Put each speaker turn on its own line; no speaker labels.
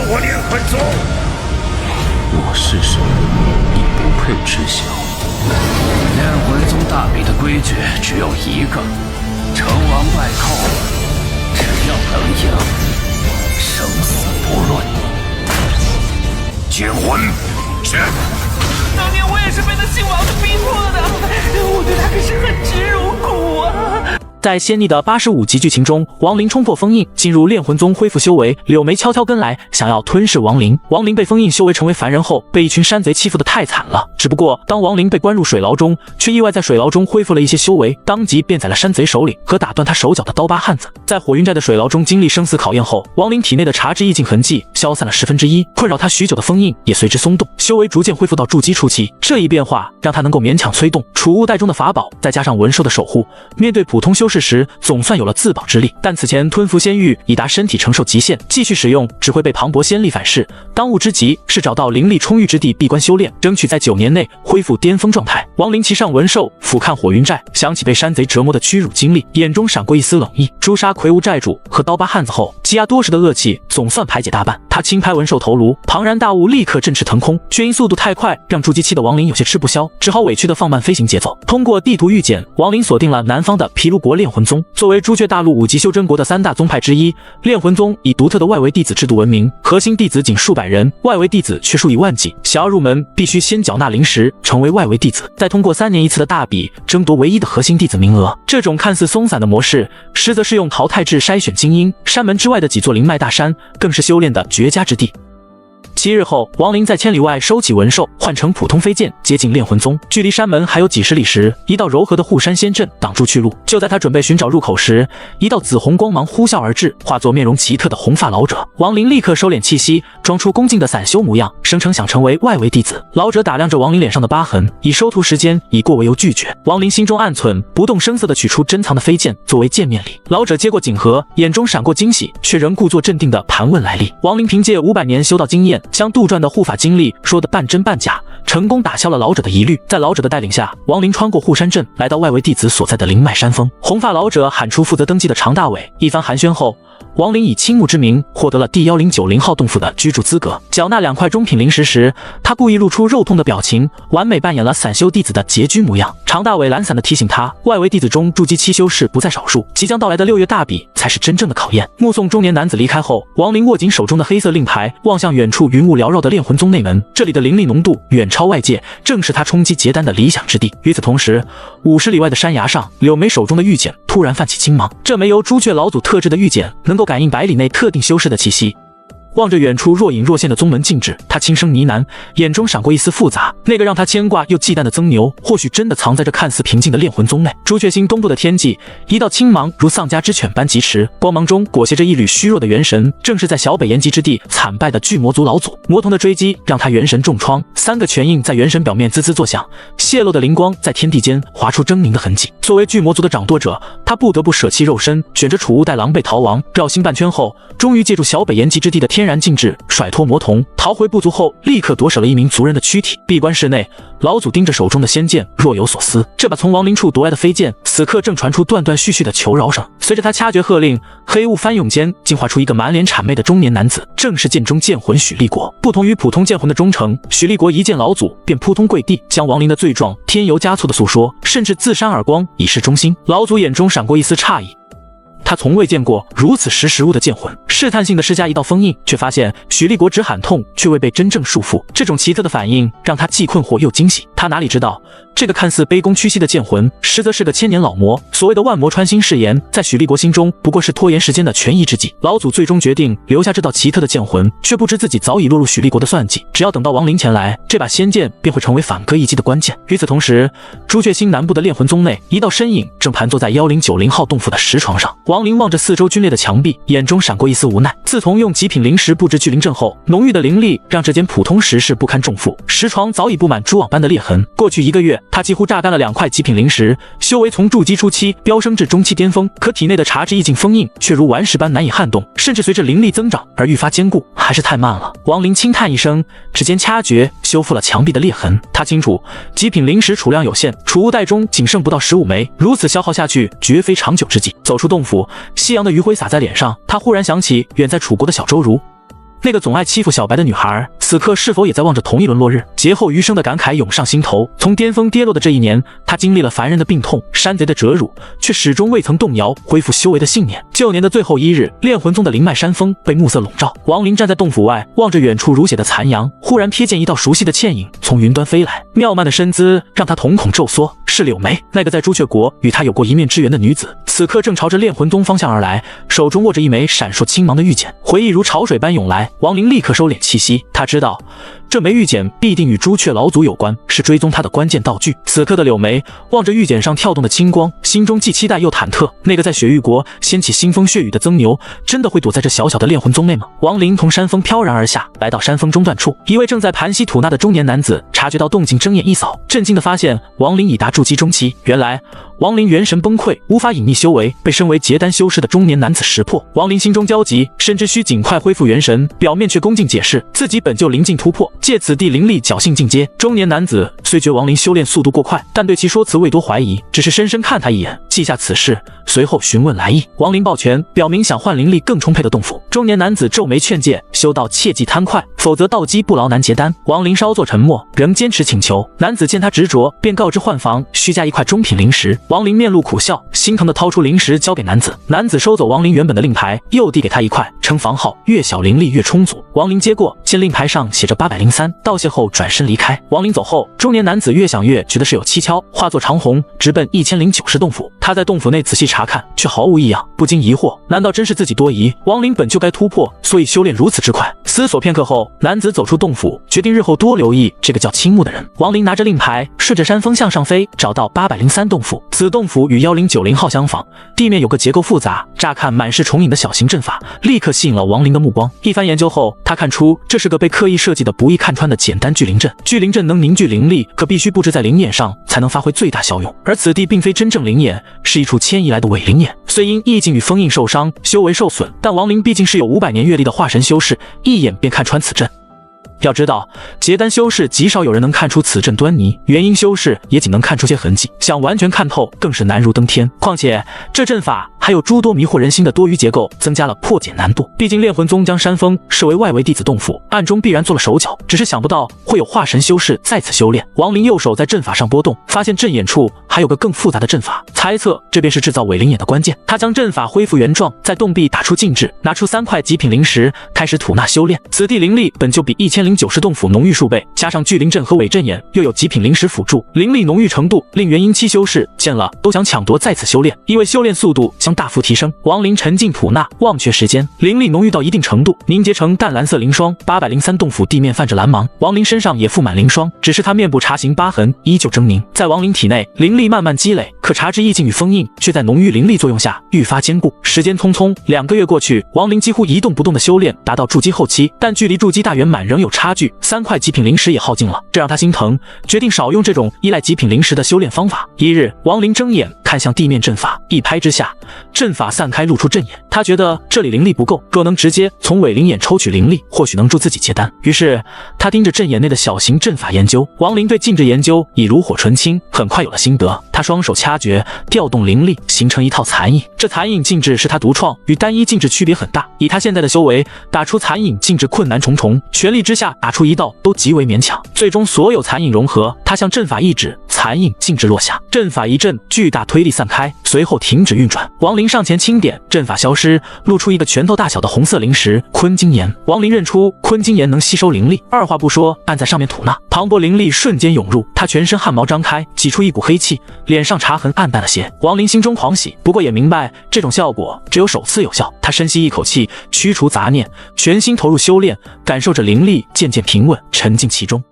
我炼魂宗？
我是谁，你不配知晓。
炼魂宗大比的规矩只有一个：成王败寇，只要能赢，生死不论。
剑魂，是。
当年我也是被他姓王的逼迫的，我对他可是恨之入骨啊！
在仙逆的85集剧情中，亡灵冲破封印，进入炼魂宗恢复修为。柳眉悄悄跟来，想要吞噬亡灵。亡灵被封印修为成为凡人后，被一群山贼欺负得太惨了。只不过当亡灵被关入水牢中，却意外在水牢中恢复了一些修为，当即便宰了山贼首领和打断他手脚的刀疤汉子。在火云寨的水牢中经历生死考验后，亡灵体内的茶之意境痕迹消散了1/10，困扰他许久的封印也随之松动，修为逐渐恢复到筑基初期。这一变化让他能够勉强催动储物袋中的法宝，再加上纹兽的守护，面对普通修士时总算有了自保之力。但此前吞服仙玉已达身体承受极限，继续使用只会被磅礴仙力反噬。当务之急是找到灵力充裕之地闭关修炼，争取在9年内恢复巅峰状态。亡灵骑上纹兽俯瞰火云寨，想起被山贼折磨的屈辱经历，眼中闪过一丝冷意。诛杀魁梧寨主和刀疤汉子后，积压多时的恶气总算排解大半。他轻拍纹兽头颅，庞然大物立刻振翅腾空，却因速度太快，让筑基期的亡灵有些吃不消，只好委屈地放慢飞行节奏。通过地图预检，亡灵锁定了南方的毗卢国炼魂宗。作为朱雀大陆5级修真国的3大宗派之一，炼魂宗以独特的外围弟子制度闻名，核心弟子仅数百人，外围弟子却数以万计。想要入门，必须先缴纳灵石，成为外围弟子，再通过3年1次的大比争夺唯一的核心弟子名额。这种看似松散的模式，实则是用淘汰制筛选精英。山门之外的几座灵脉大山，更是修炼的绝佳之地。7日后，亡灵在千里外收起纹兽，换成普通飞剑，接近炼魂宗。距离山门还有几十里时，一道柔和的护山仙阵挡住去路。就在他准备寻找入口时，一道紫红光芒呼啸而至，化作面容奇特的红发老者。亡灵立刻收敛气息，装出恭敬的散修模样，声称想成为外围弟子。老者打量着亡灵脸上的疤痕，以收徒时间已过为由拒绝。亡灵心中暗忖，不动声色地取出珍藏的飞剑作为见面礼。老者接过锦盒，眼中闪过惊喜，却仍故作镇定地盘问来历。亡灵凭借500年修道经验，将杜撰的护法经历说得半真半假，成功打消了老者的疑虑。在老者的带领下，亡灵穿过护山阵，来到外围弟子所在的灵脉山峰。红发老者喊出负责登记的常大伟，一番寒暄后，亡灵以青木之名获得了第1090号洞府的居住资格。缴纳2块中品灵石时，他故意露出肉痛的表情，完美扮演了散修弟子的拮据模样。常大伟懒散地提醒他，外围弟子中筑基期修士不在少数，即将到来的6月大比才是真正的考验。目送中年男子离开后，亡灵握紧手中的黑色令牌，望向远处云雾缭绕的炼魂宗内门。这里的灵力浓度远超外界，正是他冲击结丹的理想之地。与此同时，50里外的山崖上，柳眉手中的玉简突然泛起青芒。这枚由朱雀老祖特制的玉简能够感应100里内特定修士的气息。望着远处若隐若现的宗门禁制，他轻声呢喃，眼中闪过一丝复杂。那个让他牵挂又忌惮的曾牛，或许真的藏在这看似平静的炼魂宗内。朱雀星东部的天际，一道青芒如丧家之犬般疾驰，光芒中裹挟着一缕虚弱的元神，正是在小北延吉之地惨败的巨魔族老祖。魔童的追击让他元神重创，3个拳印在元神表面滋滋作响，泄露的灵光在天地间划出狰狞的痕迹。作为巨魔族的掌舵者，他不得不舍弃肉身，卷着储物袋狼狈逃亡。绕星半圈后，终于借助小北延吉之地的天然禁制，甩脱魔童，逃回部族后，立刻夺舍了一名族人的躯体。闭关室内，老祖盯着手中的仙剑，若有所思。这把从亡灵处夺来的飞剑，此刻正传出断断续续的求饶声。随着他掐诀喝令，黑雾翻涌间，进化出一个满脸谄媚的中年男子，正是剑中剑魂许立国。不同于普通剑魂的忠诚，许立国一见老祖便扑通跪地，将亡灵的罪状添油加醋的诉说，甚至自扇耳光以示忠心。老祖眼中闪过一丝诧异。他从未见过如此识时务的剑魂，试探性的施加一道封印，却发现许立国只喊痛，却未被真正束缚。这种奇特的反应让他既困惑又惊喜。他哪里知道，这个看似卑躬屈膝的剑魂，实则是个千年老魔。所谓的万魔穿心誓言，在许立国心中不过是拖延时间的权宜之计。老祖最终决定留下这道奇特的剑魂，却不知自己早已落入许立国的算计。只要等到亡灵前来，这把仙剑便会成为反戈一击的关键。与此同时，朱雀星南部的炼魂宗内，一道身影正盘坐在1090号洞府的石床上。亡灵望着四周皲裂的墙壁，眼中闪过一丝无奈。自从用极品灵石布置聚灵阵后，浓郁的灵力让这间普通石室不堪重负，石床早已布满蛛网般的裂痕。过去1个月，他几乎榨干了2块极品灵石，修为从筑基初期飙升至中期巅峰，可体内的茶之意境封印却如顽石般难以撼动，甚至随着灵力增长而愈发坚固，还是太慢了。亡灵轻叹一声，指尖掐诀修复了墙壁的裂痕。他清楚极品灵石储量有限，储物袋中仅剩不到15枚，如此消耗下去绝非长久之计。走出洞府，夕阳的余晖洒在脸上，他忽然想起远在楚国的小周如。那个总爱欺负小白的女孩，此刻是否也在望着同一轮落日？劫后余生的感慨涌上心头。从巅峰跌落的这一年，他经历了凡人的病痛、山贼的折辱，却始终未曾动摇恢复修为的信念。旧年的最后一日，炼魂宗的灵脉山峰被暮色笼罩。王林站在洞府外，望着远处如血的残阳，忽然瞥见一道熟悉的倩影从云端飞来，妙曼的身姿让他瞳孔骤缩。是柳眉，那个在朱雀国与他有过一面之缘的女子，此刻正朝着炼魂宗方向而来，手中握着一枚闪烁青芒的玉简。回忆如潮水般涌来，王林立刻收敛气息。他知道这枚玉简必定与朱雀老祖有关，是追踪他的关键道具。此刻的柳眉望着玉简上跳动的青光，心中既期待又忐忑。那个在雪域国掀起腥风血雨的曾牛，真的会躲在这小小的炼魂宗内吗？王林从山峰飘然而下，来到山峰中段处，一位正在盘膝吐纳的中年男子察觉到动静，睁眼一扫，震惊地发现王林已达筑基中期。原来王林元神崩溃，无法隐匿修为，被身为结丹修士的中年男子识破。王林心中焦急，深知需尽快恢复元神，表面却恭敬解释自己本就临近突破，借此地灵力侥幸进阶。中年男子虽觉王林修炼速度过快，但对其说辞未多怀疑，只是深深看他一眼，记下此事，随后询问来意。王林抱拳，表明想换灵力更充沛的洞府。中年男子皱眉劝诫，修道切忌贪快，否则道基不牢难结丹。王林稍作沉默，仍坚持请求。男子见他执着，便告知换房需加一块中品灵石。王林面露苦笑，心疼地掏出灵石交给男子。男子收走王林原本的令牌，又递给他一块，称房号越小灵力越充足。王林接过，见令牌上写着803，道谢后转身离开。王林走后，中年男子越想越觉得事有蹊跷，化作长虹直奔1090洞府。他在洞府内仔细查看，却毫无异样，不禁疑惑，难道真是自己多疑？王林本就该突破，所以修炼如此之快。思索片刻后，男子走出洞府，决定日后多留意这个叫青木的人。王林拿着令牌，顺着山峰向上飞，找到803洞府。此洞府与1090号相仿，地面有个结构复杂，乍看满是重影的小型阵法，立刻吸引了王林的目光。一番研究后，他看出这是个被刻意设计的不易看穿的简单聚灵阵。聚灵阵能凝聚灵力，可必须布置在灵眼上才能发挥最大效用。而此地并非真正灵眼，是一处迁移来的伪灵眼。虽因意境与封印受伤，修为受损，但王林毕竟是有500年阅历的化神修士，一眼便看穿此阵。要知道，结丹修士极少有人能看出此阵端倪，元婴修士也仅能看出些痕迹，想完全看透更是难如登天。况且这阵法还有诸多迷惑人心的多余结构，增加了破解难度。毕竟炼魂宗将山峰视为外围弟子洞府，暗中必然做了手脚，只是想不到会有化神修士在此修炼。王林右手在阵法上拨动，发现阵眼处还有个更复杂的阵法，猜测这便是制造伪灵眼的关键。他将阵法恢复原状，在洞壁打出禁制，拿出3块极品灵石，开始吐纳修炼。此地灵力本就比1090洞府浓郁数倍，加上聚灵阵和伪阵眼，又有极品灵石辅助，灵力浓郁程度令元婴期修士见了都想抢夺在此修炼，因为修炼速度将大幅提升。王林沉浸吐纳，忘却时间，灵力浓郁到一定程度，凝结成淡蓝色灵霜。803洞府地面泛着蓝芒，王林身上也覆满灵霜，只是他面部茶形疤痕依旧狰狞。在王林体内，灵力慢慢积累，可察之意境与封印却在浓郁灵力作用下愈发坚固。时间匆匆，2个月过去，王林几乎一动不动的修炼达到筑基后期，但距离筑基大圆满仍有差距，3块极品灵石也耗尽了，这让他心疼，决定少用这种依赖极品灵石的修炼方法。一日，王林睁眼看向地面阵法，一拍之下，阵法散开，露出阵眼。他觉得这里灵力不够，若能直接从伪灵眼抽取灵力，或许能助自己结丹。于是他盯着阵眼内的小型阵法研究。王林对禁制研究已炉火纯青，很快有了心得。他双手掐诀，调动灵力，形成一套残影。这残影禁制是他独创，与单一禁制区别很大。以他现在的修为，打出残影禁制困难重重，全力之下打出一道都极为勉强。最终所有残影融合，他向阵法一指，残影禁制落下，阵法一阵巨大推力散开，随后停止运转。王林上前轻点，阵法消失，露出一个拳头大小的红色灵石坤晶岩。王林认出坤晶岩能吸收灵力，二话不说按在上面吐纳，磅礴灵力瞬间涌入，他全身汗毛张开，挤出一股黑气，脸上茶痕暗淡了些。王林心中狂喜，不过也明白这种效果只有首次有效。他深吸一口气，驱除杂念，全心投入修炼，感受着灵力渐渐平稳，沉浸其中。